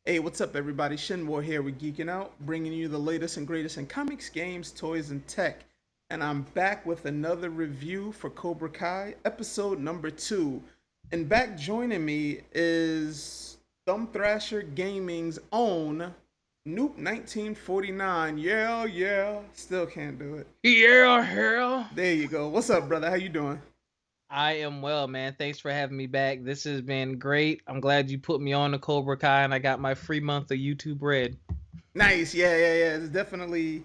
Hey, what's up, everybody? Shinmore here with Geek-N-Out, bringing you the latest and greatest in comics, games, toys, and tech. And I'm back with another review for Cobra Kai, episode number 2. And back joining me is Thrasher Gaming's own Noop 1949. Yeah, yeah. Still can't do it. Yeah, hell. There you go. What's up, brother? How you doing? I am well, man. Thanks for having me back. This has been great. I'm glad you put me on the Cobra Kai and I got my free month of YouTube Red. Nice. Yeah. It's definitely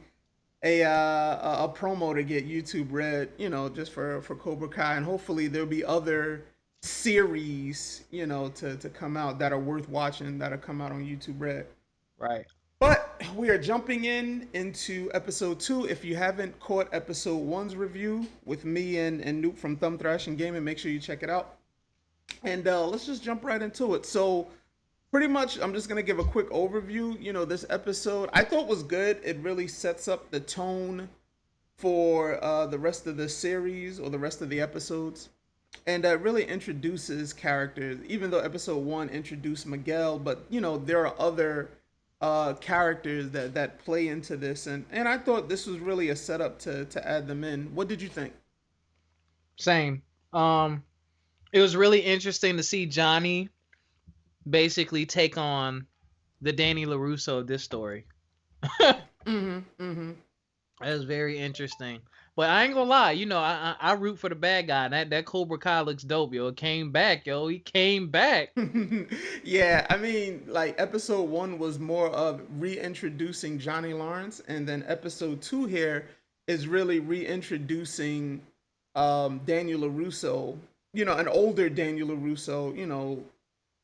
a promo to get YouTube Red, just for Cobra Kai, and hopefully there'll be other series, to come out that are worth watching that'll come out on YouTube Red. Right. But we are jumping into episode 2. If you haven't caught episode 1's review with me and Noop from Thumb Thrashing Gaming, make sure you check it out. And let's just jump right into it. So pretty much, I'm just going to give a quick overview. This episode I thought was good. It really sets up the tone for the rest of the series or the rest of the episodes. And really introduces characters, even though episode 1 introduced Miguel. But, there are other characters that play into this. And I thought this was really a setup to add them in. What did you think? Same. It was really interesting to see Johnny basically take on the Danny LaRusso of this story. That was very interesting. But I ain't gonna lie, I root for the bad guy. That Cobra Kai looks dope, yo. It came back, yo. He came back. Yeah, I mean, like episode 1 was more of reintroducing Johnny Lawrence, and then episode 2 here is really reintroducing Daniel LaRusso, an older Daniel LaRusso,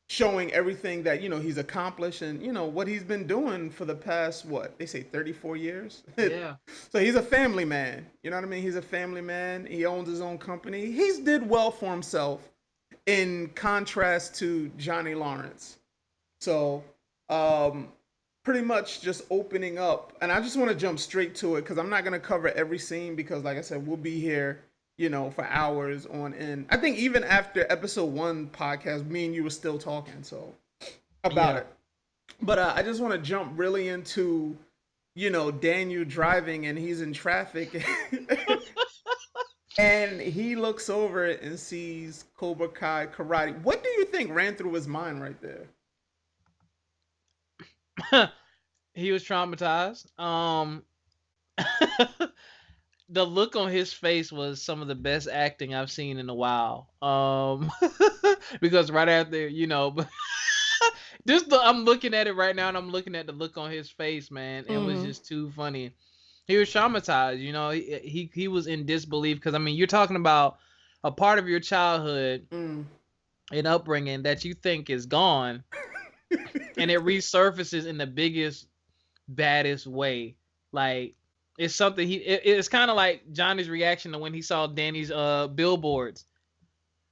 showing everything that he's accomplished and what he's been doing for the past, what they say, 34 years. Yeah. So he's a family man, you know what I mean? He's a family man. He owns his own company. He's did well for himself in contrast to Johnny Lawrence. So pretty much just opening up, and I just want to jump straight to it because I'm not going to cover every scene because, like I said, we'll be here for hours on end. I think even after episode 1 podcast, me and you were still talking about it. But I just want to jump really into, Daniel driving and he's in traffic. And he looks over it and sees Cobra Kai karate. What do you think ran through his mind right there? He was traumatized. The look on his face was some of the best acting I've seen in a while. Because right after, but I'm looking at it right now and I'm looking at the look on his face, man. It was just too funny. He was traumatized, he was in disbelief because, I mean, you're talking about a part of your childhood and upbringing that you think is gone and it resurfaces in the biggest, baddest way. Like, it's something it's kind of like Johnny's reaction to when he saw Danny's billboards.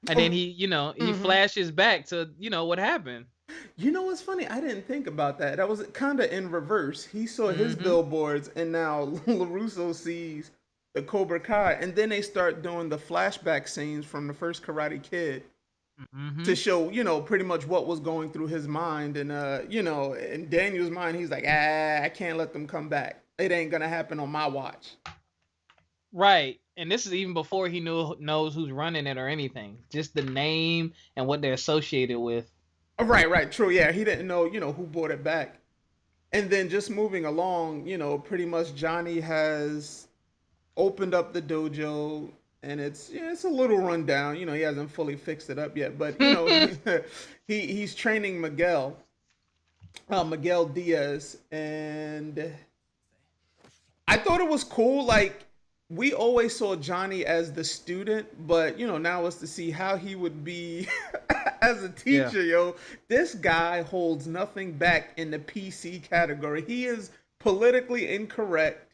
And then he flashes back to, what happened. What's funny? I didn't think about that. That was kind of in reverse. He saw his billboards, and now LaRusso sees the Cobra Kai, and then they start doing the flashback scenes from the first Karate Kid to show, pretty much what was going through his mind. And, in Daniel's mind, he's like, I can't let them come back. It ain't going to happen on my watch. Right. And this is even before he knows who's running it or anything. Just the name and what they're associated with. Right. True. Yeah. He didn't know, who brought it back. And then just moving along, pretty much Johnny has opened up the dojo and it's a little rundown. He hasn't fully fixed it up yet, but, he's training Miguel Diaz. And I thought it was cool. Like, we always saw Johnny as the student, but now it's to see how he would be as a teacher. Yeah. This guy holds nothing back in the PC category. He is politically incorrect,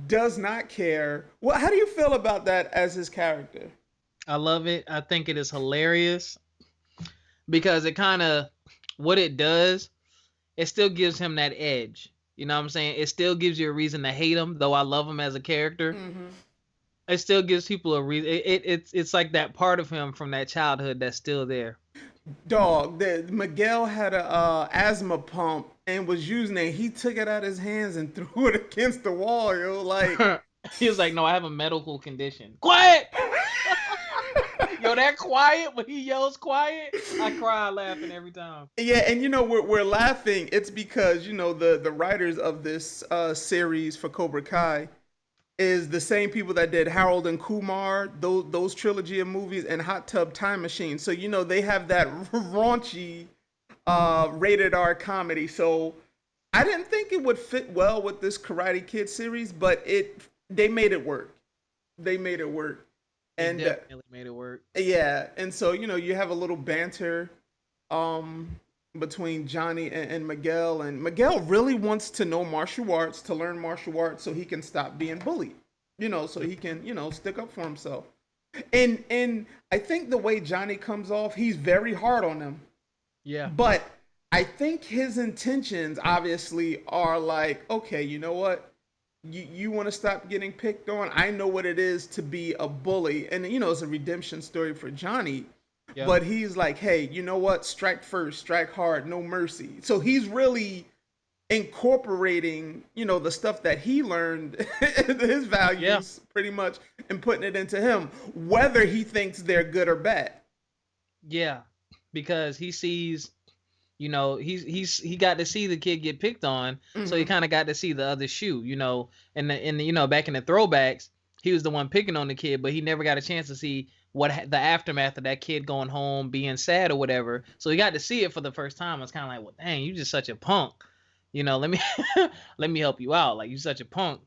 does not care. Well, how do you feel about that as his character? I love it. I think it is hilarious because it kind of, what it does, it still gives him that edge. You know what I'm saying? It still gives you a reason to hate him, though I love him as a character. It still gives people a reason. It's like that part of him from that childhood that's still there. Dog, Miguel had a asthma pump and was using it. He took it out of his hands and threw it against the wall. Yo, like, He was like, "No, I have a medical condition." Quiet. Yo, that quiet when he yells quiet, I cry laughing every time. yeah, and we're laughing. It's because the writers of this series for Cobra Kai is the same people that did Harold and Kumar, those trilogy of movies, and Hot Tub Time Machine. So they have that raunchy rated R comedy. So I didn't think it would fit well with this Karate Kid series, but they made it work. They made it work. And definitely made it work. Yeah, and so you have a little banter between Johnny and Miguel, and Miguel really wants to know martial arts, to learn martial arts so he can stop being bullied. So he can stick up for himself. And I think the way Johnny comes off, he's very hard on him. Yeah. But I think his intentions obviously are like, okay, you know what? You want to stop getting picked on? I know what it is to be a bully. And, it's a redemption story for Johnny. Yep. But he's like, hey, you know what? Strike first, strike hard, no mercy. So he's really incorporating, the stuff that he learned, his values pretty much, and putting it into him, whether he thinks they're good or bad. Yeah, because he sees... he got to see the kid get picked on, so he kind of got to see the other shoe, and back in the throwbacks, he was the one picking on the kid, but he never got a chance to see what the aftermath of that kid going home being sad or whatever. So he got to see it for the first time. It's kind of like, well, dang, you just such a punk, let me let me help you out. Like, you such a punk,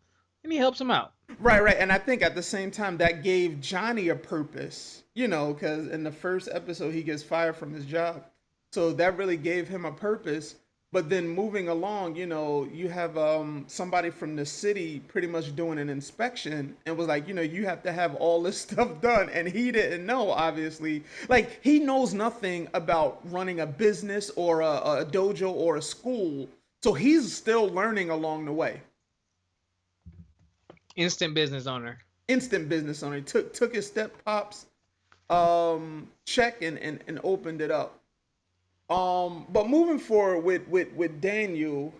and he helps him out. Right, and I think at the same time that gave Johnny a purpose, because in the first episode he gets fired from his job. So that really gave him a purpose. But then moving along, you have somebody from the city pretty much doing an inspection and was like, you have to have all this stuff done. And he didn't know, obviously. Like, he knows nothing about running a business or a dojo or a school. So he's still learning along the way. Instant business owner. He took his step pops check and opened it up. But moving forward with Daniel,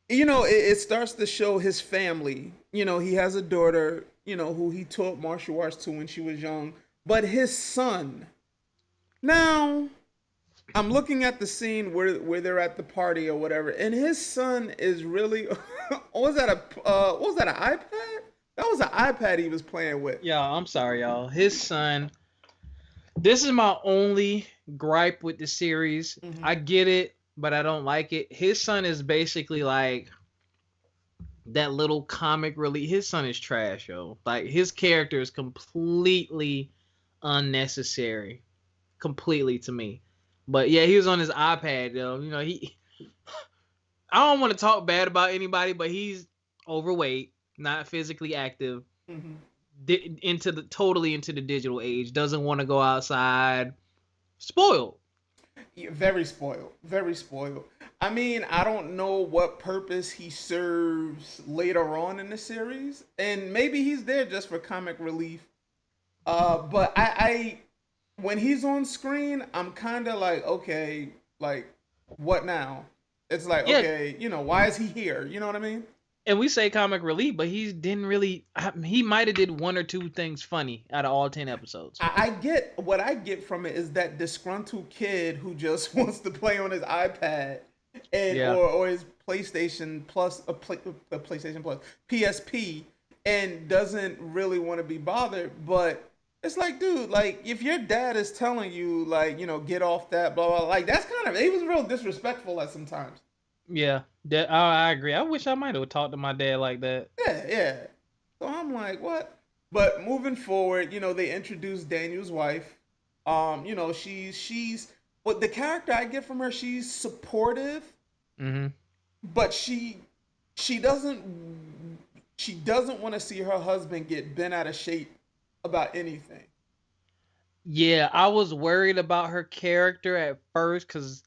it starts to show his family. He has a daughter, who he taught martial arts to when she was young. But his son. Now, I'm looking at the scene where they're at the party or whatever, and his son is really. was that an iPad? That was an iPad he was playing with. Yeah, I'm sorry, y'all. His son. This is my only gripe with the series. I get it, but I don't like it. His son is basically like that little comic relief. His son is trash, yo. Like, his character is completely unnecessary. Completely, to me. But yeah, he was on his iPad, yo. I don't want to talk bad about anybody, but he's overweight, not physically active. Totally into the digital age, doesn't want to go outside, spoiled. Very spoiled. I mean, I don't know what purpose he serves later on in the series, and maybe he's there just for comic relief. But I when he's on screen, I'm kind of like, okay, like, what now? It's like, okay, why is he here? You know what I mean? And we say comic relief, but he didn't really. He might have did one or two things funny out of all 10 episodes. What I get from it is that disgruntled kid who just wants to play on his iPad or his PlayStation Plus, a PlayStation Plus, PSP, and doesn't really want to be bothered. But it's like, dude, like, if your dad is telling you, like, get off that, blah blah, like, that's kind of, he was real disrespectful at some times. Yeah, I agree. I wish I might have talked to my dad like that. Yeah. So I'm like, what? But moving forward, they introduced Daniel's wife. She's what the character I get from her. She's supportive, but she doesn't want to see her husband get bent out of shape about anything. Yeah, I was worried about her character at first because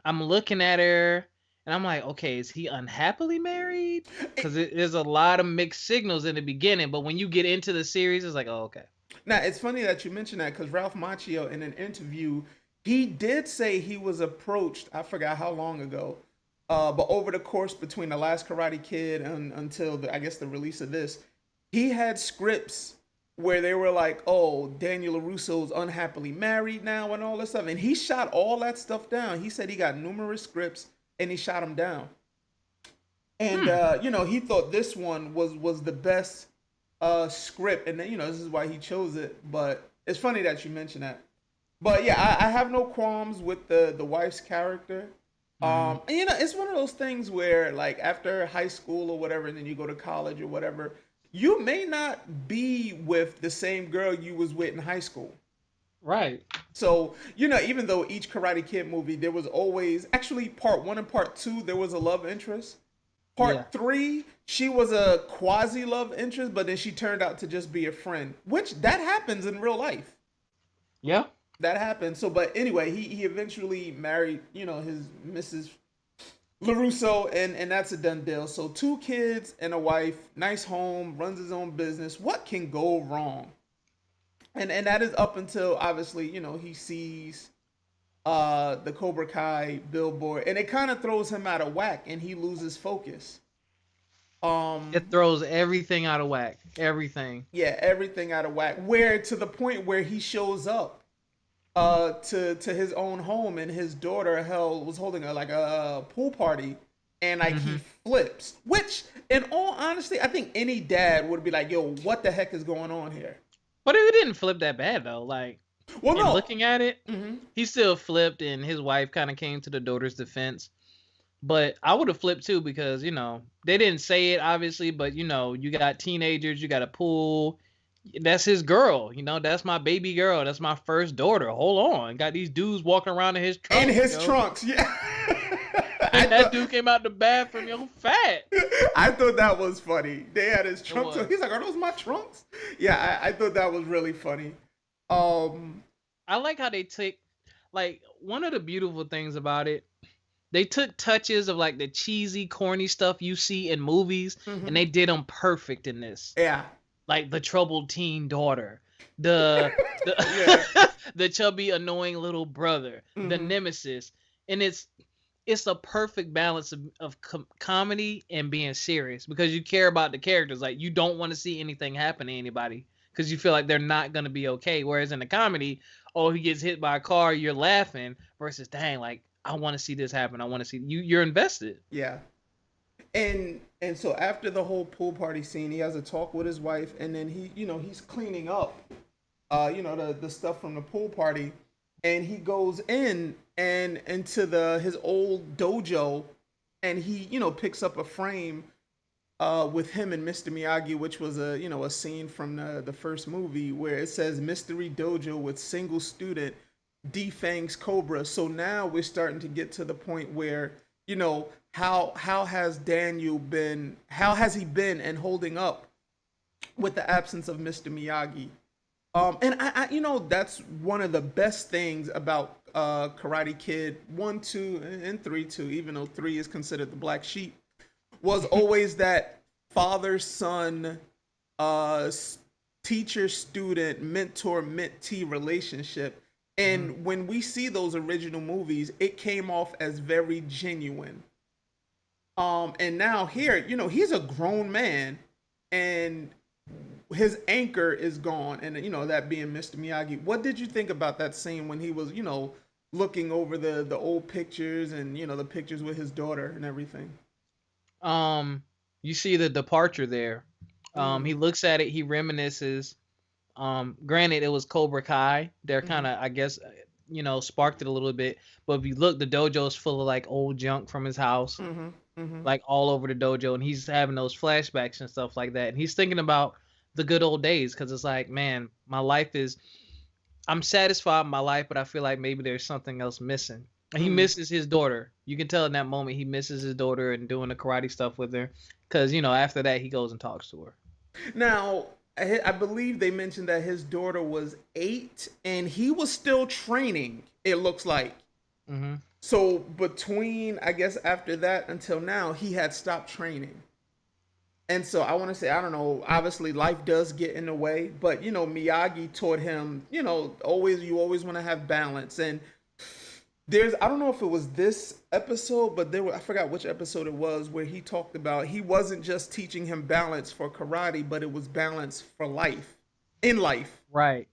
I'm looking at her. And I'm like, okay, is he unhappily married? Because there's a lot of mixed signals in the beginning, but when you get into the series, it's like, oh, okay. Now, it's funny that you mentioned that because Ralph Macchio, in an interview, He did say he was approached, I forgot how long ago, but over the course between the last Karate Kid and until I guess the release of this, he had scripts where they were like, "Oh, Daniel LaRusso's unhappily married now," and all this stuff, and he shot all that stuff down. He said he got numerous scripts and he shot them down. And he thought this one was the best script, and then, this is why he chose it. But it's funny that you mentioned that. But yeah, I have no qualms with the wife's character. And it's one of those things where, like, after high school or whatever, and then you go to college or whatever, you may not be with the same girl you was with in high school. Right. So, even though each Karate Kid movie, there was always, actually part 1 and part 2, there was a love interest. Part 3, she was a quasi love interest, but then she turned out to just be a friend, which that happens in real life. Yeah. That happened. So, but anyway, he eventually married, his Mrs. LaRusso, and that's a done deal. So 2 kids and a wife, nice home, runs his own business. What can go wrong? And that is up until, obviously, he sees the Cobra Kai billboard, and it kind of throws him out of whack, and he loses focus. It throws everything out of whack. Everything. Yeah, everything out of whack. Where to the point where he shows up to his own home, and his daughter was holding a pool party, and like he flips. Which, in all honesty, I think any dad would be like, "Yo, what the heck is going on here?" But it didn't flip that bad though. Like, well, no. Looking at it, he still flipped, and his wife kind of came to the daughter's defense. But I would have flipped too, because they didn't say it obviously, but you got teenagers, you got a pool. That's his girl, that's my baby girl. That's my first daughter. Hold on. Got these dudes walking around in his trunks. In his trunks, yeah. And that dude came out the bathroom, fat. I thought that was funny. They had his trunks. So he's like, "Are those my trunks?" Yeah, I thought that was really funny. I like how they take, like, one of the beautiful things about it, they took touches of like the cheesy, corny stuff you see in movies, and they did them perfect in this. Yeah. Like the troubled teen daughter, the the chubby annoying little brother, the nemesis, and it's a perfect balance of comedy and being serious, because you care about the characters. Like, you don't want to see anything happen to anybody because you feel like they're not gonna be okay. Whereas in the comedy, he gets hit by a car, you're laughing, versus dang, like, I want to see this happen. I want to see you're invested. Yeah. And so after the whole pool party scene, he has a talk with his wife, and then he's cleaning up, the stuff from the pool party, and he goes into his old dojo, and he picks up a frame with him and Mr. Miyagi, which was a scene from the first movie where it says "Mystery Dojo with single student defangs Cobra." So now we're starting to get to the point where how has Daniel been? How has he been and holding up with the absence of Mr. Miyagi? And I that's one of the best things about Karate Kid 1, 2, and 3 too. Even though 3 is considered the black sheep, was always that father-son, teacher-student, mentor-mentee relationship. And when we see those original movies, it came off as very genuine. And now here, he's a grown man, and his anchor is gone, and that being Mr. Miyagi. What did you think about that scene when he was, looking over the old pictures and the pictures with his daughter and everything? You see the departure there. He looks at it, he reminisces. Granted, it was Cobra Kai. They're kind of, I guess, sparked it a little bit. But if you look, the dojo is full of like old junk from his house, like all over the dojo, and he's having those flashbacks and stuff like that. And he's thinking about the good old days, because it's like, man, I'm satisfied with my life, but I feel like maybe there's something else missing. And he misses his daughter. You can tell in that moment he misses his daughter and doing the karate stuff with her, because after that he goes and talks to her. Now, I believe they mentioned that his daughter was 8 and he was still training, it looks like. So between, I guess, after that until now, he had stopped training. And so I want to say, I don't know, obviously life does get in the way, but Miyagi taught him, you always want to have balance. And There's I don't know if it was this episode, but I forgot which episode it was where he talked about he wasn't just teaching him balance for karate, but it was balance for life, in life. Right.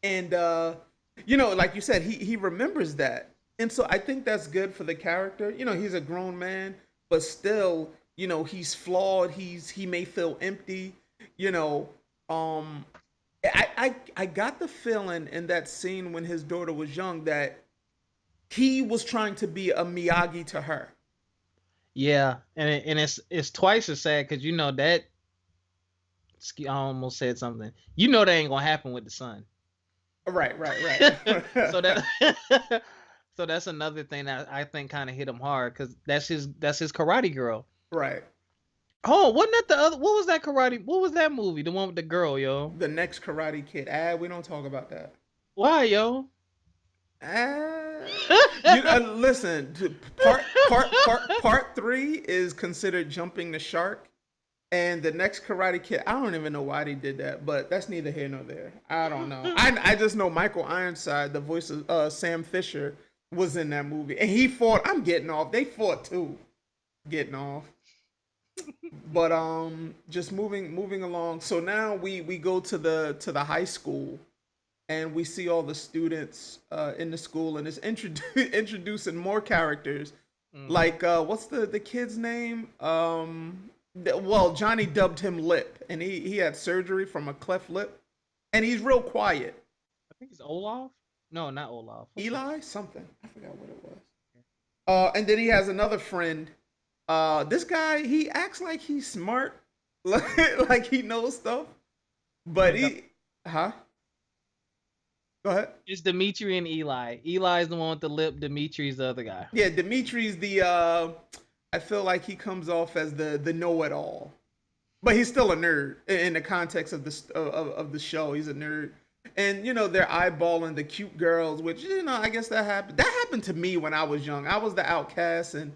And like you said, he remembers that. And so I think that's good for the character. He's a grown man, but still, he's flawed. He may feel empty. You know, um I got the feeling in that scene when his daughter was young that he was trying to be a Miyagi to her. Yeah, and it's twice as sad because that I almost said something. That ain't gonna happen with the son. Right, right, right. So that so that's another thing that I think kind of hit him hard because that's his karate girl. Right. Oh, wasn't that the other? What was that karate? What was that movie? The one with the girl, yo. The next Karate Kid. We don't talk about that. Why, yo? Listen. Part 3 is considered jumping the shark, and the next Karate Kid. I don't even know why they did that, but that's neither here nor there. I don't know. I just know Michael Ironside, the voice of Sam Fisher, was in that movie, and he fought. I'm getting off. They fought too. Getting off. But just moving along. So now we go to the high school, and we see all the students in the school, and it's introducing more characters. Like what's the kid's name? Well, Johnny dubbed him Lip, and he had surgery from a cleft lip, and he's real quiet. I think it's Olaf. No, not Olaf. Eli something. I forgot what it was. And then he has another friend. This guy, he acts like he's smart, like he knows stuff, but huh? Go ahead. It's Dimitri and Eli. Eli's the one with the lip. Dimitri's the other guy. Yeah, Dimitri's the. I feel like he comes off as the know-it-all, but he's still a nerd in the context of the show. He's a nerd, and they're eyeballing the cute girls, which I guess that happened. That happened to me when I was young. I was the outcast, and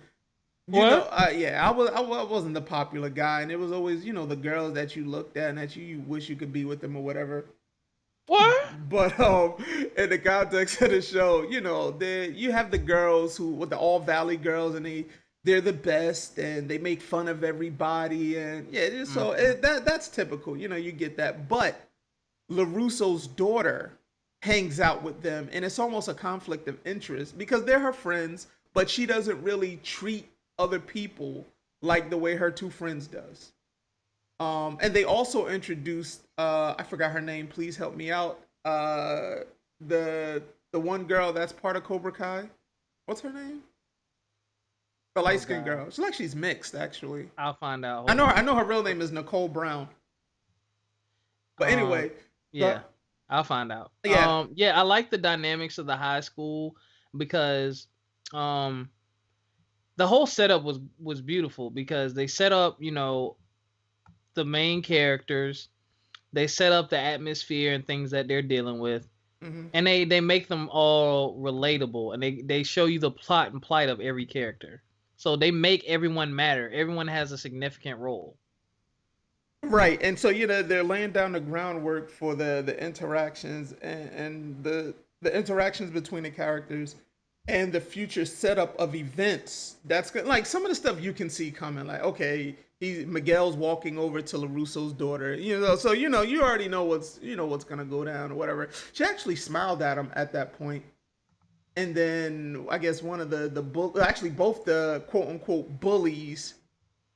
I wasn't the popular guy, and it was always the girls that you looked at and that you wish you could be with them or whatever. What? But in the context of the show, you have the girls with the All Valley girls, and they're the best, and they make fun of everybody, and so that's typical. You get that. But LaRusso's daughter hangs out with them, and it's almost a conflict of interest because they're her friends, but she doesn't really treat other people like the way her two friends does. And they also introduced I forgot her name, please help me out. The one girl that's part of Cobra Kai. What's her name? The light skinned girl. She's mixed actually. I'll find out. I know her real name is Nicole Brown. But anyway. Yeah. I'll find out. Yeah. I like the dynamics of the high school because the whole setup was beautiful because they set up, the main characters, they set up the atmosphere and things that they're dealing with, and they make them all relatable, and they show you the plot and plight of every character. So they make everyone matter. Everyone has a significant role. Right, and so they're laying down the groundwork for the interactions and the interactions between the characters and the future setup of events. That's good. Like some of the stuff you can see coming. Like okay, Miguel's walking over to LaRusso's daughter. So you already know what's gonna go down or whatever. She actually smiled at him at that point. And then I guess one of both the quote unquote bullies,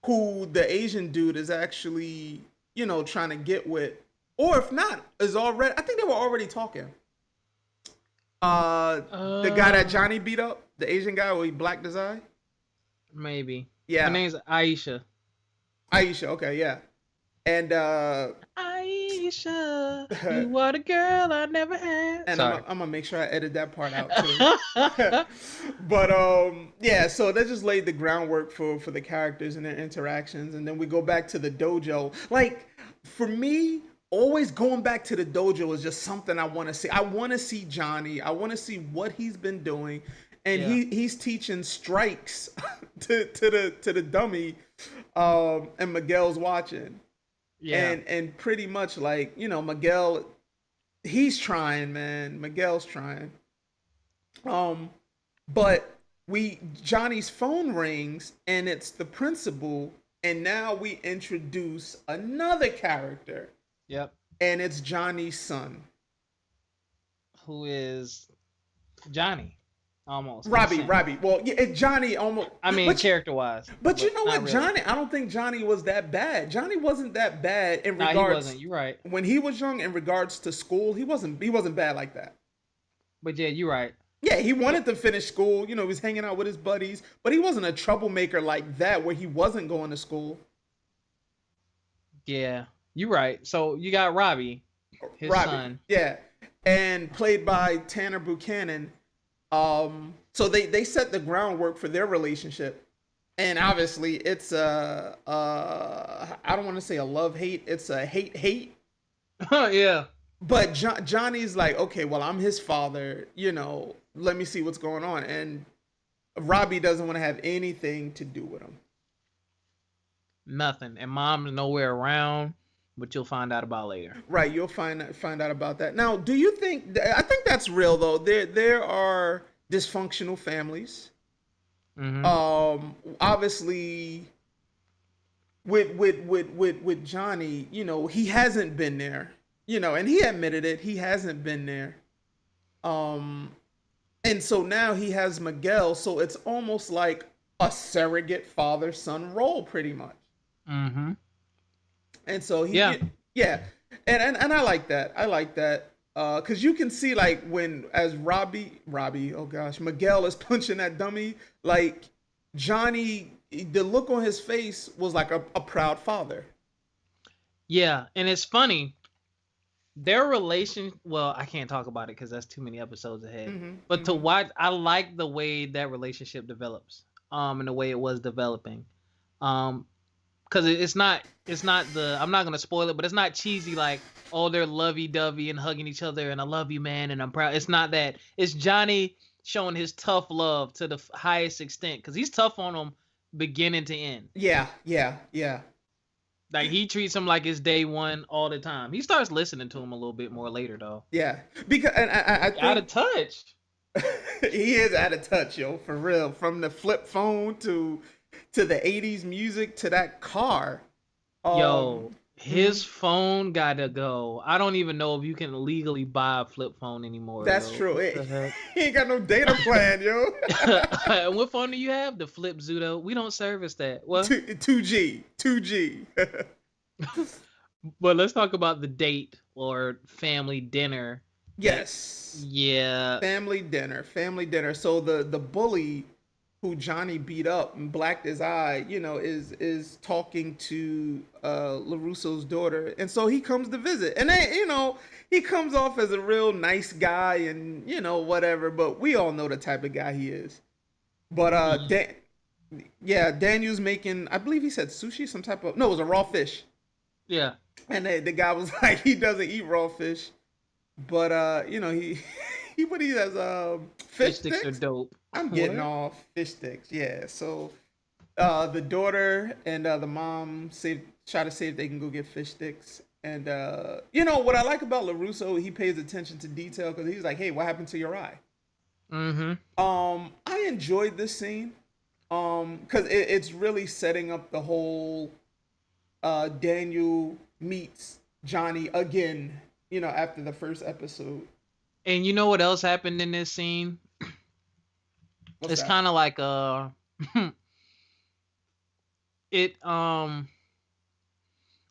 who the Asian dude is actually trying to get with, or if not, is already. I think they were already talking. The guy that Johnny beat up, the Asian guy where he blacked his eye. Maybe. Yeah. Her name's Aisha. Aisha, okay, yeah. And Aisha, you are the girl I never had. And I'm gonna make sure I edit that part out too. But so they just laid the groundwork for the characters and their interactions, and then we go back to the dojo. Like for me, always going back to the dojo is just something I want to see. I want to see Johnny. I want to see what he's been doing, and he's teaching strikes to the dummy, and Miguel's watching. Yeah, and pretty much like Miguel, he's trying, man. Miguel's trying. But Johnny's phone rings and it's the principal, and now we introduce another character, Yep. and it's Johnny's son. Who is Johnny? Almost. Robbie. Well, yeah, Johnny almost. I mean, character wise. But you know what, really. Johnny? I don't think Johnny was that bad. Johnny wasn't that bad in Nah, regards. he wasn't. You're right. When he was young, in regards to school, he wasn't bad like that. But yeah, you're right. Yeah, he wanted to finish school. You know, he was hanging out with his buddies, but he wasn't a troublemaker like that where he wasn't going to school. Yeah, you're right. So you got Robbie, his son. Yeah, and played by Tanner Buchanan. So they set the groundwork for their relationship, and obviously it's I don't want to say a love-hate, it's a hate. Yeah. But Johnny's like, okay, well, I'm his father, you know, let me see what's going on. And Robbie doesn't want to have anything to do with him. Nothing. And mom's nowhere around, but you'll find out about later. Right, you'll find out about that. Now, do you think, I think that's real, though. There are dysfunctional families. Mm-hmm. Obviously, with Johnny, you know, he hasn't been there. You know, and he admitted it. He hasn't been there. And so now he has Miguel. So it's almost like a surrogate father-son role, pretty much. Mm-hmm. And so yeah. And I like that. I like that. Because you can see, like, when, as Robbie, oh gosh, Miguel is punching that dummy, like, Johnny, the look on his face was like a proud father. Yeah, and it's funny. Their relation, well, I can't talk about it because that's too many episodes ahead. Mm-hmm. But to watch, I like the way that relationship develops, and the way it was developing, because it's not the, I'm not gonna spoil it, but it's not cheesy like, oh, they're lovey-dovey and hugging each other and I love you, man, and I'm proud. It's not that. It's Johnny showing his tough love to the highest extent because he's tough on him beginning to end. Yeah. Like, he treats him like it's day one all the time. He starts listening to him a little bit more later, though. Yeah, because and I think out of touch. He is out of touch, yo, for real. From the flip phone to the 80s music to that car. Yo, his phone gotta go. I don't even know if you can legally buy a flip phone anymore. That's yo. true. He ain't got no data plan, yo. What phone do you have? The Flip Zudo. We don't service that. What? 2G. But let's talk about the date or family dinner. Yes. Yeah. Family dinner. So the bully who Johnny beat up and blacked his eye, you know, is talking to LaRusso's daughter. And so he comes to visit. And then, you know, he comes off as a real nice guy and, you know, whatever, but we all know the type of guy he is. But Daniel's making, I believe he said sushi, some type of, no, it was a raw fish. Yeah. And the guy was like, he doesn't eat raw fish. But you know, he has fish sticks are dope. I'm getting off fish sticks. Yeah. So the daughter and the mom try to see if they can go get fish sticks. And you know what I like about LaRusso, he pays attention to detail because he's like, hey, what happened to your eye? Mm-hmm. I enjoyed this scene because it's really setting up the whole Daniel meets Johnny again, you know, after the first episode. And you know what else happened in this scene? It's kind of like it I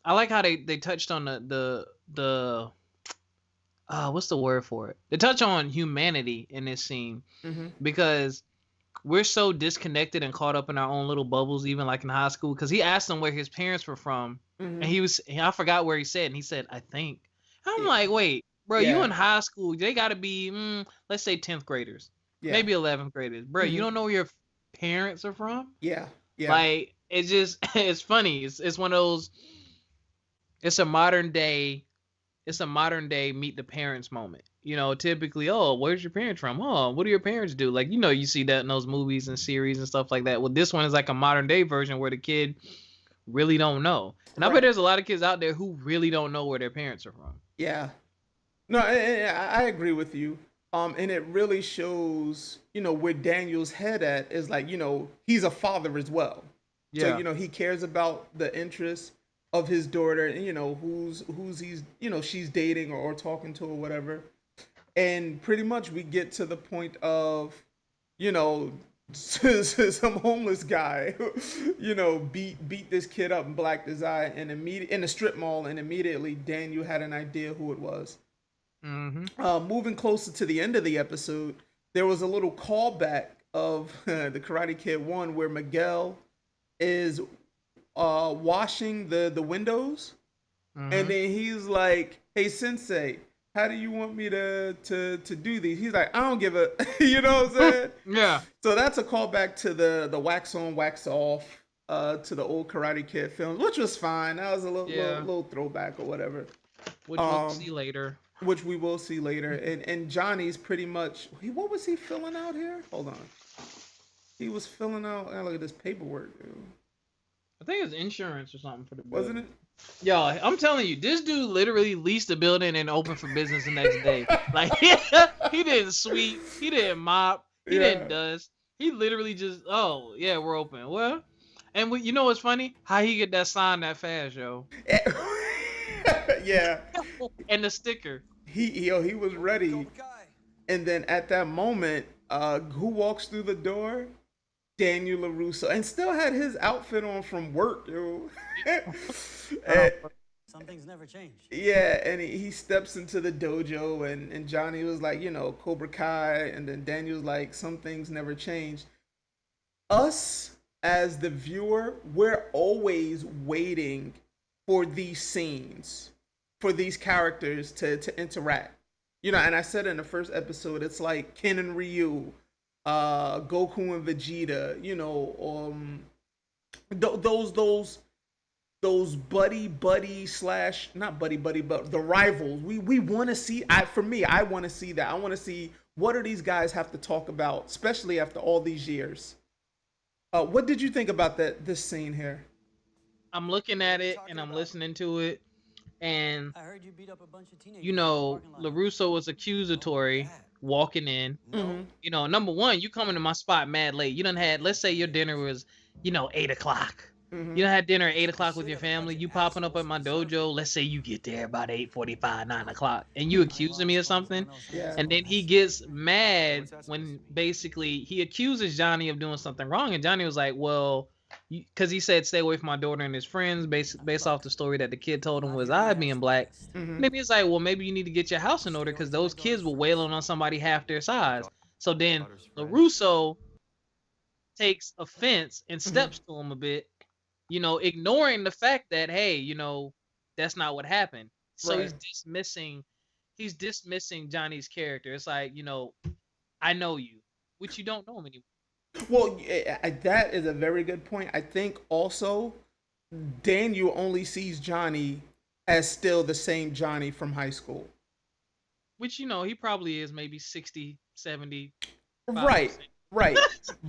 like how they touched on the what's the word for it? They touch on humanity in this scene, because we're so disconnected and caught up in our own little bubbles, even like in high school. Because he asked him where his parents were from, and I forgot where he said, and he said, I think. I'm like, wait, bro, you in high school? They got to be, let's say 10th graders, maybe 11th graders, bro. You don't know where your parents are from? Yeah. Like, it's just, it's funny. It's one of those. It's a modern day meet the parents moment. You know, typically, oh, where's your parents from? Oh, what do your parents do? Like, you know, you see that in those movies and series and stuff like that. Well, this one is like a modern day version where the kid really don't know. And I bet there's a lot of kids out there who really don't know where their parents are from. Yeah. No, I agree with you. And it really shows, where Daniel's head at is like, he's a father as well. So, Yeah. he cares about the interests of his daughter and, who's he's, she's dating or talking to or whatever. And pretty much we get to the point of, you know, some homeless guy, beat this kid up and blacked his eye and in a strip mall, and immediately Daniel had an idea who it was. Mm-hmm. Moving closer to the end of the episode, there was a little callback of the Karate Kid 1 where Miguel is washing the windows, and Mm-hmm. then he's like, "Hey Sensei, how do you want me to do these?" He's like, "I don't give a," you know what I'm saying? Yeah. So that's a callback to the wax on, wax off, to the old Karate Kid films, which was fine. That was a little Yeah. little throwback or whatever. Which we'll Um, see later. which we will see later. And Johnny's pretty much what was he filling out here? Hold on. He was filling out look at this paperwork, dude. I think it's insurance or something for the Wasn't building. it? Yo, I'm telling you, this dude literally leased the building and opened for business the next day. Like he didn't sweep, he didn't mop, he Yeah. didn't dust. He literally just, oh yeah, we're open. Well, and you know what's funny? How he get that sign that fast, yo, Yeah. and the sticker. He was ready. And then at that moment, who walks through the door? Daniel LaRusso, and still had his outfit on from work, yo. And- Some things never change. yeah, and he steps into the dojo, and Johnny was like, Cobra Kai, and then Daniel's like, some things never change. Us as the viewer, we're always waiting for these scenes, for these characters to interact. And I said in the first episode, it's like Ken and Ryu, Goku and Vegeta, those buddy slash not buddy but the rivals. We want to see. I want to see that. I want to see what do these guys have to talk about, especially after all these years. What did you think about this scene here? I'm looking at it and I'm listening to it, and I heard you beat up a bunch of teenagers. you know, LaRusso was accusatory walking in. Mhm. Number one, you coming to my spot mad late. You done had, let's say your dinner was, 8 o'clock. Mhm. You done had dinner at 8 o'clock with your family. You popping up at my dojo. Let's say you get there about 8:45, 9 o'clock, and you accusing me of something. Yeah. And then he gets mad when basically he accuses Johnny of doing something wrong, and Johnny was like, "Well," because he said, "Stay away from my daughter and his friends," based off the story that the kid told him was I being black. Mhm. Maybe it's like, well, maybe you need to get your house in order because those kids were wailing on somebody half their size. So then LaRusso takes offense and steps to him a bit, ignoring the fact that, hey, that's not what happened. So Right. he's dismissing Johnny's character. It's like, I know you, which you don't know him anymore. Well, that is a very good point. I think also Daniel only sees Johnny as still the same Johnny from high school. Which, he probably is maybe 60, 70. Right, right.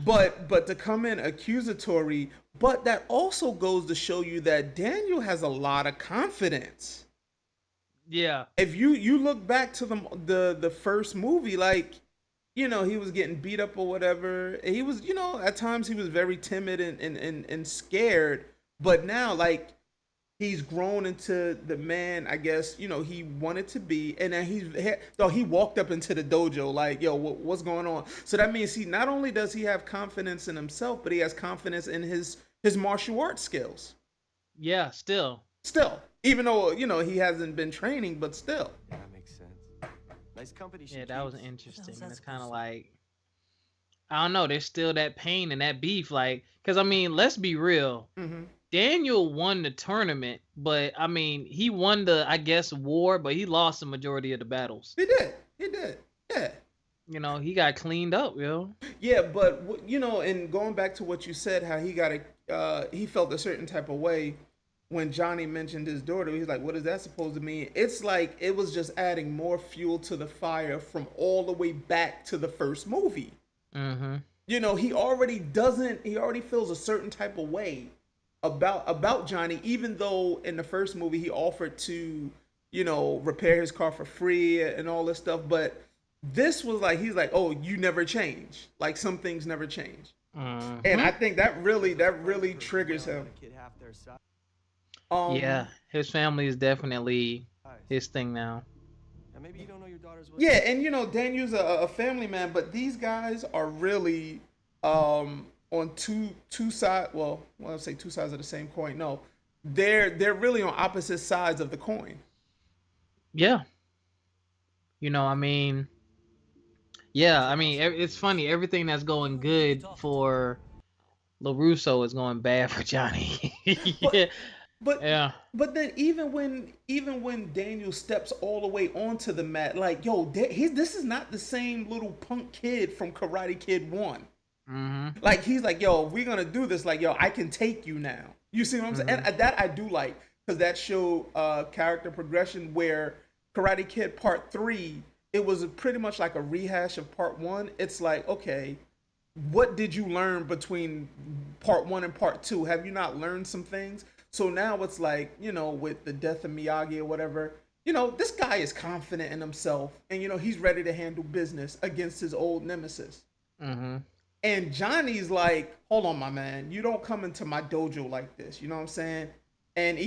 But to come in accusatory, but that also goes to show you that Daniel has a lot of confidence. Yeah. If you look back to the first movie, like, he was getting beat up or whatever. He was, at times he was very timid and scared. But now, like, he's grown into the man, I guess, he wanted to be. And then he walked up into the dojo like, yo, what's going on? So that means not only does he have confidence in himself, but he has confidence in his martial arts skills. Yeah, still. Still. Even though, he hasn't been training, but still. Yeah, that makes sense. Nice company. Yeah, that was interesting. It's kind of like, I don't know, there's still that pain and that beef. Like, because, let's be real. Mm-hmm. Daniel won the tournament, but, he won the, I guess, war, but he lost the majority of the battles. He did. Yeah. He got cleaned up, yo. Yeah, but, and going back to what you said, how he felt a certain type of way when Johnny mentioned his daughter. He's like, what is that supposed to mean? It's like it was just adding more fuel to the fire from all the way back to the first movie. Mm-hmm. He already feels a certain type of way about Johnny, even though in the first movie he offered to, repair his car for free and all this stuff. But This was like he's like, oh, you never change. Like some things never change, and I Mhm. think that really triggers him. A kid half their size. Yeah, his family is definitely his thing now. And maybe you don't know your daughter's what. Yeah, and Daniel's a family man, but these guys are really on two sides. Well, I say two sides of the same coin. No, they're really on opposite sides of the coin. Yeah, I mean, yeah, I mean, it's funny. Everything that's going good for LaRusso is going bad for Johnny. But Yeah, but yeah. but then even when Daniel steps all the way onto the mat, like this is not the same little punk kid from Karate Kid 1. Hmm. Like he's like, yo, we're gonna do this. Like, yo, I can take you now. You see what I'm saying? And that I do like because that showed character progression. Where Karate Kid Part 3, it was pretty much like a rehash of Part 1. It's like, okay, what did you learn between Part 1 and Part 2? Have you not learned some things? So now it's like, with the death of Miyagi or whatever, this guy is confident in himself, and he's ready to handle business against his old nemesis. Hmm. And Johnny's like, hold on, my man, you don't come into my dojo like this. You know what I'm saying? And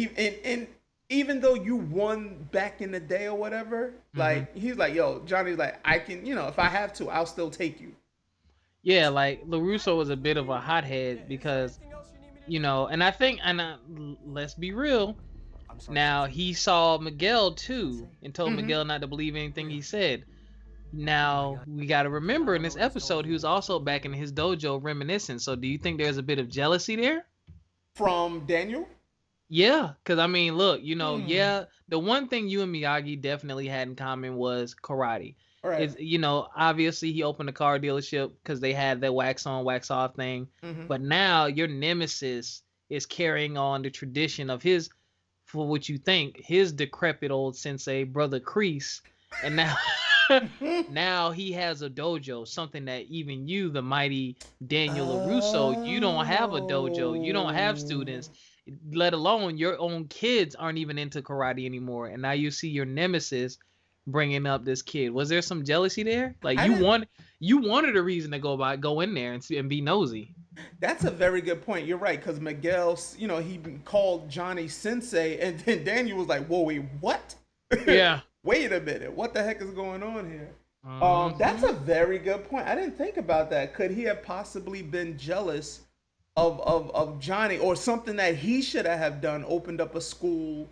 even though you won back in the day or whatever, like he's like, yo, Johnny's like, I can, if I have to, I'll still take you. Yeah, like LaRusso was a bit of a hothead because, and I think, let's be real. Now he saw Miguel too and told Miguel not to believe anything he said. Now we got to remember in this episode he was also back in his dojo reminiscing. So do you think there's a bit of jealousy there? From Daniel? Yeah, because I mean, look, yeah, the one thing you and Miyagi definitely had in common was karate. All right. Is obviously he opened a car dealership because they had that wax on, wax off thing. But now your nemesis is carrying on the tradition of his, for what you think, his decrepit old sensei, Brother Kreese. And now now he has a dojo, something that even you, the mighty Daniel LaRusso, you don't have a dojo. You don't have students, let alone your own kids aren't even into karate anymore. And now you see your nemesis bringing up this kid. Was there some jealousy there? Like you wanted a reason to go in there and be nosy. That's a very good point. You're right, because Miguel, he called Johnny Sensei, and then Daniel was like, "Whoa, wait, what? Yeah. Wait a minute, what the heck is going on here?" Mhm. That's a very good point. I didn't think about that. Could he have possibly been jealous of Johnny, or something that he should have done, opened up a school?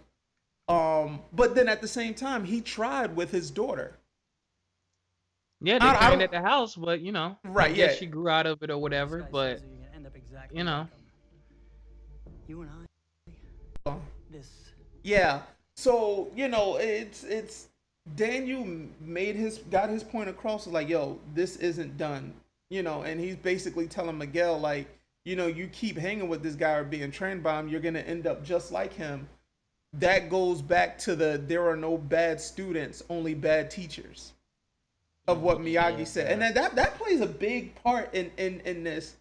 But then at the same time, he tried with his daughter. Yeah, I they trained don't- at the house, but Right, I guess yeah. she grew out of it or whatever. This guy But says you're gonna end up exactly you know. like him. You and I. This. Yeah. So it's Daniel got his point across. Like, yo, this isn't done. And he's basically telling Miguel, like, you keep hanging with this guy or being trained by him, you're gonna end up just like him. That goes back to there are no bad students, only bad teachers, of what Miyagi said. And then that plays a big part in this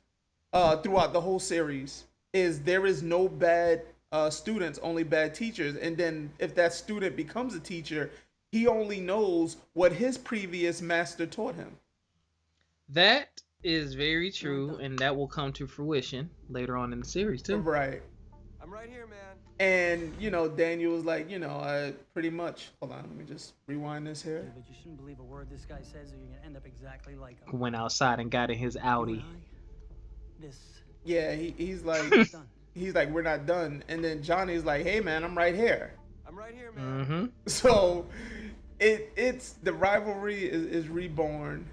throughout the whole series. Is there is no bad students, only bad teachers. And then if that student becomes a teacher, he only knows what his previous master taught him. That is very true, and that will come to fruition later on in the series too. Right. I'm right here, man. And Daniel was like, pretty much. Hold on, let me just rewind this here. Yeah, but you shouldn't believe a word this guy says, or you're gonna end up exactly like him. Went outside and got in his You Audi. and I. This. Yeah, he's like, Done. we're not done. And then Johnny's like, hey man, I'm right here. I'm right here, man. Mm-hmm. So it's the rivalry is reborn.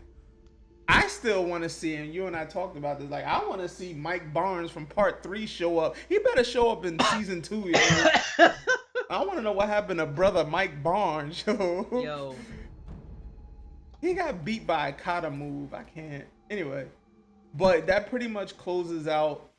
I still want to see him. You and I talked about this. Like, I want to see Mike Barnes from Part 3 show up. He better show up in season 2. I want to know what happened to brother Mike Barnes. Yo. He got beat by a kata move. I can't. Anyway, but that pretty much closes out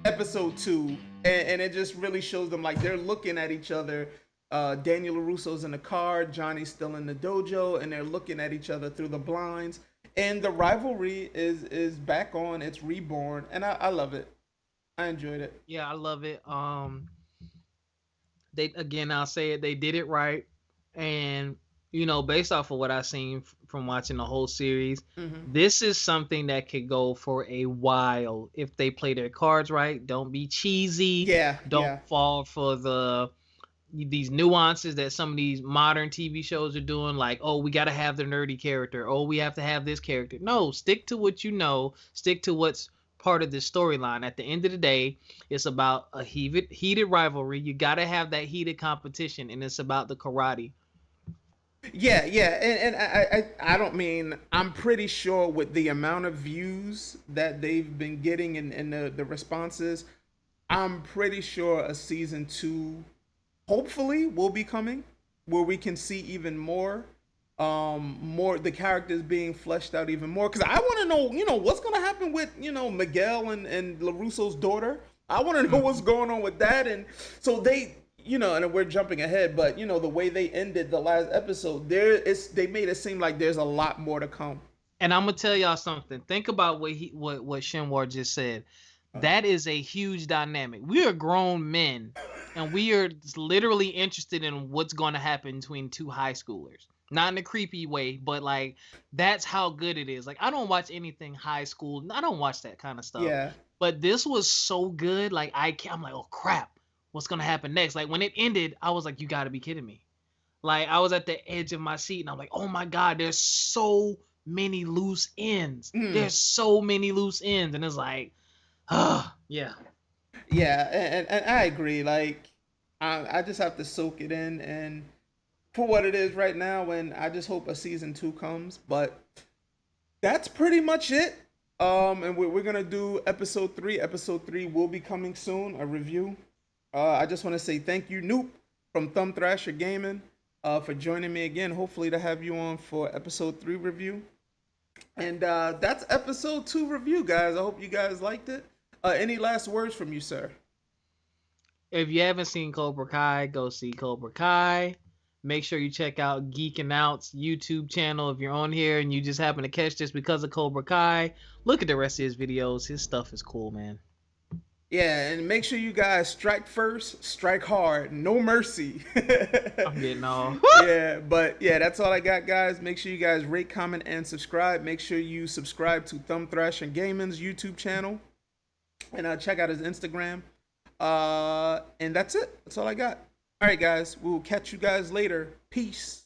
episode 2, and it just really shows them, like, they're looking at each other. Daniel LaRusso's in the car, Johnny's still in the dojo, and they're looking at each other through the blinds. And the rivalry is back on. It's reborn, and I love it. I enjoyed it. Yeah, I love it. They, again, I'll say it, they did it right. And Based off of what I've seen from watching the whole series, Mm-hmm. this is something that could go for a while if they play their cards right. Don't be cheesy. Yeah, Don't yeah. fall for these nuances that some of these modern TV shows are doing. Like, oh, we got to have the nerdy character. Oh, we have to have this character. No, stick to what you know. Stick to what's part of the storyline. At the end of the day, it's about a heated rivalry. You got to have that heated competition, and it's about the karate. Yeah, yeah, and I don't mean, I'm pretty sure with the amount of views that they've been getting and the responses, I'm pretty sure a season two hopefully will be coming, where we can see even more, more the characters being fleshed out even more. Because I want to know, what's gonna happen with Miguel and Larusso's daughter. I want to know what's going on with that, and so they. And we're jumping ahead, but the way they ended the last episode, they made it seem like there's a lot more to come. And I'm gonna tell y'all something. Think about what Shinwar just said. That is a huge dynamic. We are grown men, and we are literally interested in what's going to happen between two high schoolers. Not in a creepy way, but like that's how good it is. Like I don't watch anything high school. I don't watch that kind of stuff. Yeah. But this was so good. Like I'm like, oh crap, what's gonna happen next? Like when it ended, I was like, you got to be kidding me. Like I was at the edge of my seat, and I'm like, oh my god, there's so many loose ends. There's so many loose ends, and it's like. Yeah. Yeah, and I agree. Like, I just have to soak it in and for what it is right now, and I just hope a season two comes. But that's pretty much it. And we're gonna do episode three. Episode three will be coming soon, a review. I just want to say thank you, Noop from Thrasher Gaming, for joining me again. Hopefully to have you on for episode three review. And that's episode two review, guys. I hope you guys liked it. Any last words from you, sir? If you haven't seen Cobra Kai, go see Cobra Kai. Make sure you check out Geek-N-Out's YouTube channel. If you're on here and you just happen to catch this because of Cobra Kai, look at the rest of his videos. His stuff is cool, man. Yeah, and make sure you guys strike first, strike hard, no mercy. I'm getting all. Yeah, but yeah, that's all I got, guys. Make sure you guys rate, comment, and subscribe. Make sure you subscribe to Thrasher Gaming's YouTube channel. And check out his Instagram. And that's it. That's all I got. All right, guys. We'll catch you guys later. Peace.